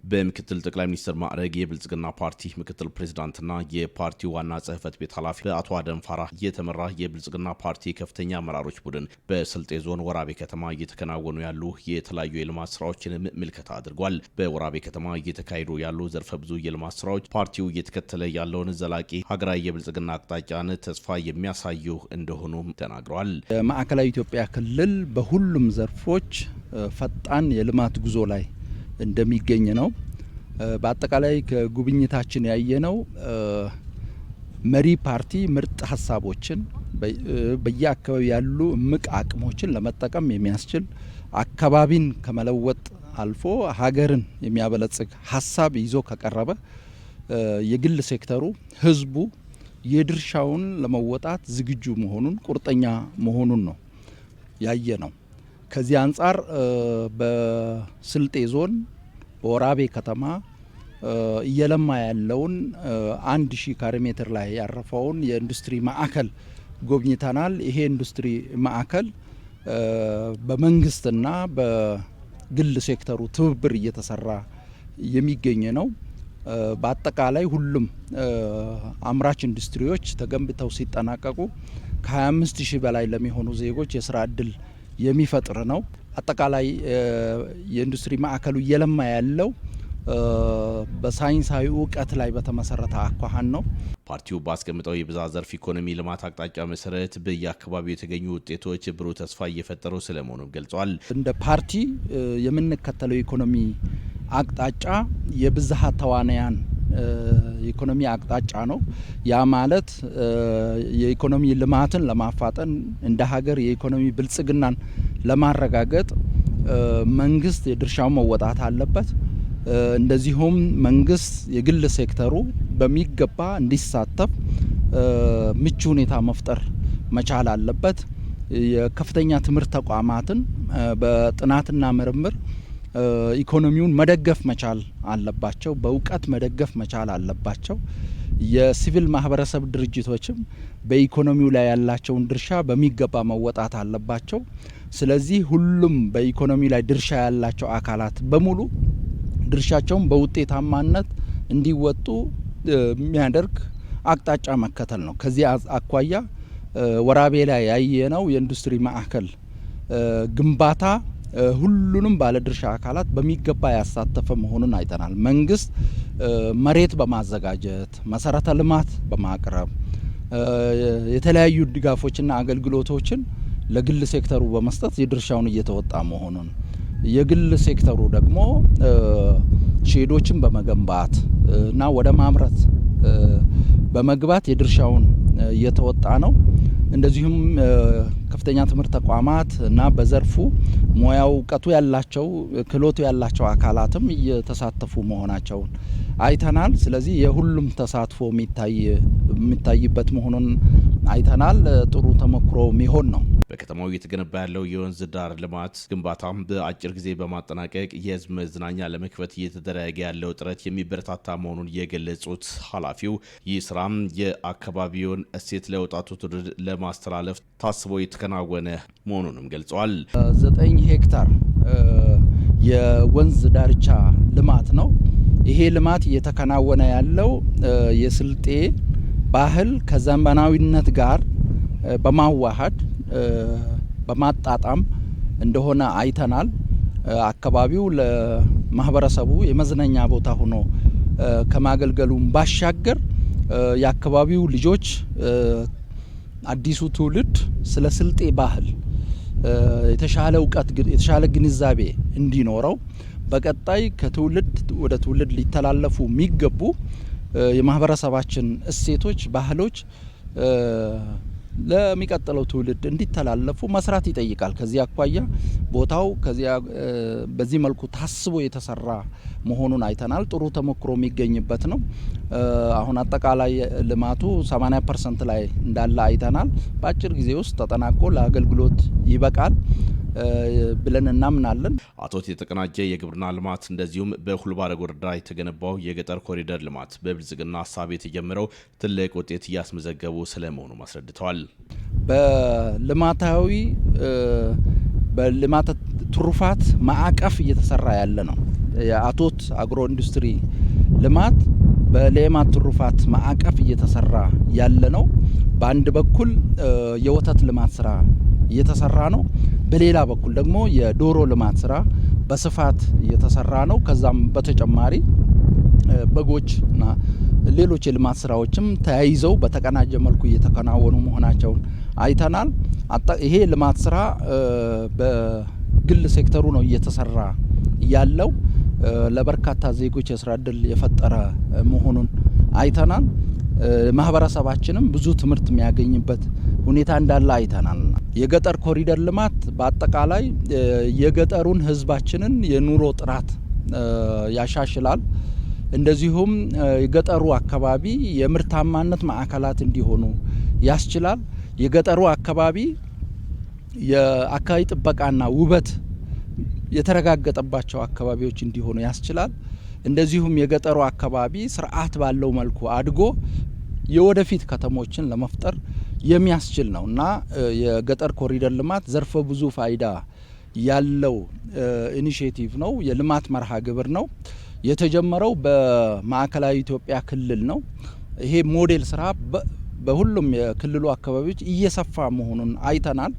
በምክትል ጠቅላይ ሚኒስትር ማዕረግ የብልጽግና ፓርቲ ምክትል ፕሬዝዳንትና የፓርቲው ዋና ጽህፈት ቤት ኃላፊ በአቶ አደም ፋራህ የተመራ የብልጽግና ፓርቲ ከፍተኛ አመራሮች ቡድን በስልጤ ዞን ወራቤ ከተማ እየተከናወኑ ያሉ የተለያዩ የልማት ስራዎችን ምልከታ አድርጓል። በወራቤ ከተማ እየተካሄዱ ያሉ ዘርፈ ብዙ የልማት ስራዎች ፓርቲው እየተከተለ ያለውን ዘላቂ ሀገራዊ የብልጽግና አቅጣጫን ተስፋ የሚያሳዩ እንደሆኑም ተናግረዋል። ማዕከላዊ ኢትዮጵያ ክልል በሁሉም ዘርፎች ፈጣን የልማት ጉዞ ላይ እንደሚገኝ ነው። በአጠቃላይ ከጉብኝታችን ያየነው መሪ ፓርቲ ምርጥ ሀሳቦችን በየአካባቢው ያሉ እምቅ አቅሞችን ለመጠቀም የሚያስችል አካባቢን ከመለወጥ አልፎ ሀገርን የሚያበለጽግ ሀሳብ ይዞ ከቀረበ የግል ሴክተሩ ህዝቡ የድርሻውን ለመወጣት ዝግጁ መሆኑን ቁርጠኛ መሆኑን ነው ያየ ነው። ከዚህ አንጻር በስልጤ ዞን በወራቤ ከተማ እየለማ ያለውን 1000 ካሬ ሜትር ላይ ያረፈውን የኢንዱስትሪ ማዕከል ጎብኝተናል። ይሄ ኢንዱስትሪ ማዕከል በመንግስትና በግል ሴክተሩ ትብብር እየተሰራ የሚገኝ ነው። በአጠቃላይ ሁሉም አምራች ኢንዱስትሪዎች ተገንብተው ሲጠናቀቁ ከ25000 በላይ ለሚሆኑ ዜጎች የስራ እድል የሚፈጥር ነው። አጠቃላይ የኢንዱስትሪ ማዕከሉ እየለማ ያለው በሳይንሳዊ እውቀት ላይ በተመሰረተ አኳኋን ነው። ፓርቲው ባስቀምጠው የብዝሃ ዘርፍ ኢኮኖሚ ልማት አቅጣጫ መሰረት በየአካባቢው የተገኙ ውጤቶች ብሩህ ተስፋ እየፈጠሩ ስለመሆኑም ገልጿል። እንደ ፓርቲ የምንከተለው ኢኮኖሚ አቅጣጫ የብዝሃ ተዋናያን የኢኮኖሚ አቅጣጫ ነው። ያ ማለት የኢኮኖሚ ልማትን ለማፋጠን እንደ ሀገር የኢኮኖሚ ብልጽግናን ለማረጋገጥ መንግስት የድርሻው መወጣት አለበት። እንደዚሁም መንግስት የግል ሴክተሩ በሚገባ እንዲሳተፍ ምቹ ሁኔታ መፍጠር መቻል አለበት። የከፍተኛ ትምህርት ተቋማትን በጥናትና ምርምር ኢኮኖሚውን መደገፍ መቻል አለባቸው። በእውቀት መደገፍ መቻል አለባቸው። የሲቪል ማህበረሰብ ድርጅቶችም በኢኮኖሚው ላይ ያላቸውን ድርሻ በሚገባ መወጣት አለባቸው። ስለዚህ ሁሉም በኢኮኖሚ ላይ ድርሻ ያላቸው አካላት በሙሉ ድርሻቸውን በውጤታማነት እንዲወጡ የሚያደርግ አቅጣጫ መከተል ነው። ከዚህ አኳያ ወራቤ ላይ ያየነው የኢንዱስትሪ ማዕከል ግንባታ ሁሉንም ባለድርሻ አካላት በሚገባ ያሳተፈ መሆኑን አይተናል። መንግስት መሬት በማዘጋጀት መሰረተ ልማት በማቅረብ የተለያዩ ድጋፎችና አገልግሎቶችን ለግል ሴክተሩ በመስጠት የድርሻውን እየተወጣ መሆኑን፣ የግል ሴክተሩ ደግሞ ሼዶችን በመገንባት እና ወደ ማምረት በመግባት የድርሻውን እየተወጣ ነው። እንደዚሁም ከፍተኛ ትምህርት ተቋማት እና በዘርፉ ሙያው እውቀቱ ያላቸው ክህሎቱ ያላቸው አካላትም እየተሳተፉ መሆናቸውን አይተናል። ስለዚህ የሁሉም ተሳትፎ የሚታይበት መሆኑን አይተናል። ጥሩ ተሞክሮ የሚሆን ነው። በከተማው እየተገነባ ያለው የወንዝ ዳር ልማት ግንባታም በአጭር ጊዜ በማጠናቀቅ የህዝብ መዝናኛ ለመክፈት እየተደረገ ያለው ጥረት የሚበረታታ መሆኑን የገለጹት ኃላፊው ይህ ስራም የአካባቢውን እሴት ለወጣቱ ትውልድ ለማስተላለፍ ታስቦ የተከናወነ መሆኑንም ገልጸዋል። 9 ሄክታር የወንዝ ዳርቻ ልማት ነው። ይሄ ልማት እየተከናወነ ያለው የስልጤ ባህል ከዘመናዊነት ጋር በማዋሃድ በማጣጣም እንደሆነ አይተናል። አካባቢው ለማህበረሰቡ የመዝናኛ ቦታ ሆኖ ከማገልገሉም ባሻገር የአካባቢው ልጆች አዲሱ ትውልድ ስለ ስልጤ ባህል የተሻለ እውቀት የተሻለ ግንዛቤ እንዲኖረው በቀጣይ ከትውልድ ወደ ትውልድ ሊተላለፉ የሚገቡ የማህበረሰባችን እሴቶች፣ ባህሎች ለሚቀጥለው ትውልድ እንዲተላለፉ መስራት ይጠይቃል። ከዚህ አኳያ ቦታው በዚህ መልኩ ታስቦ የተሰራ መሆኑን አይተናል። ጥሩ ተሞክሮ የሚገኝበት ነው። አሁን አጠቃላይ ልማቱ 80% ላይ እንዳለ አይተናል። በአጭር ጊዜ ውስጥ ተጠናቆ ለአገልግሎት ይበቃል ብለን እናምናለን። አቶ የተቀናጀ የግብርና ልማት እንደዚሁም በሁልባራግ ወረዳ የተገነባው የገጠር ኮሪደር ልማት በብልጽግና ሀሳብ የተጀመረው ትልቅ ውጤት እያስመዘገቡ ስለመሆኑ አስረድተዋል። በልማት ትሩፋት ማዕቀፍ እየተሰራ ያለ ነው። የአቶት አግሮ ኢንዱስትሪ ልማት በሌማት ትሩፋት ማዕቀፍ እየተሰራ ያለ ነው። በአንድ በኩል የወተት ልማት ስራ እየተሰራ ነው። በሌላ በኩል ደግሞ የዶሮ ልማት ስራ በስፋት እየተሰራ ነው። ከዛም በተጨማሪ በጎችና ሌሎች የልማት ስራዎችም ተያይዘው በተቀናጀ መልኩ እየተከናወኑ መሆናቸውን አይተናል። ይሄ ልማት ስራ በግል ሴክተሩ ነው እየተሰራ ያለው። ለበርካታ ዜጎች የስራ እድል የፈጠረ መሆኑን አይተናል። ማህበረሰባችንም ብዙ ትምህርት የሚያገኝበት ሁኔታ እንዳለ አይተናል። የገጠር ኮሪደር ልማት በአጠቃላይ የገጠሩን ህዝባችንን የኑሮ ጥራት ያሻሽላል። እንደዚሁም የገጠሩ አካባቢ የምርታማነት ማዕከላት እንዲሆኑ ያስችላል። የገጠሩ አካባቢ የአካባቢ ጥበቃና ውበት የተረጋገጠባቸው አካባቢዎች እንዲሆኑ ያስችላል። እንደዚሁም የገጠሩ አካባቢ ስርዓት ባለው መልኩ አድጎ የወደፊት ከተሞችን ለመፍጠር የሚያስችል ነው እና የገጠር ኮሪደር ልማት ዘርፈ ብዙ ፋይዳ ያለው ኢኒሼቲቭ ነው። የልማት መርሃ ግብር ነው። የተጀመረው በማዕከላዊ ኢትዮጵያ ክልል ነው። ይሄ ሞዴል ስራ በሁሉም የክልሉ አካባቢዎች እየሰፋ መሆኑን አይተናል።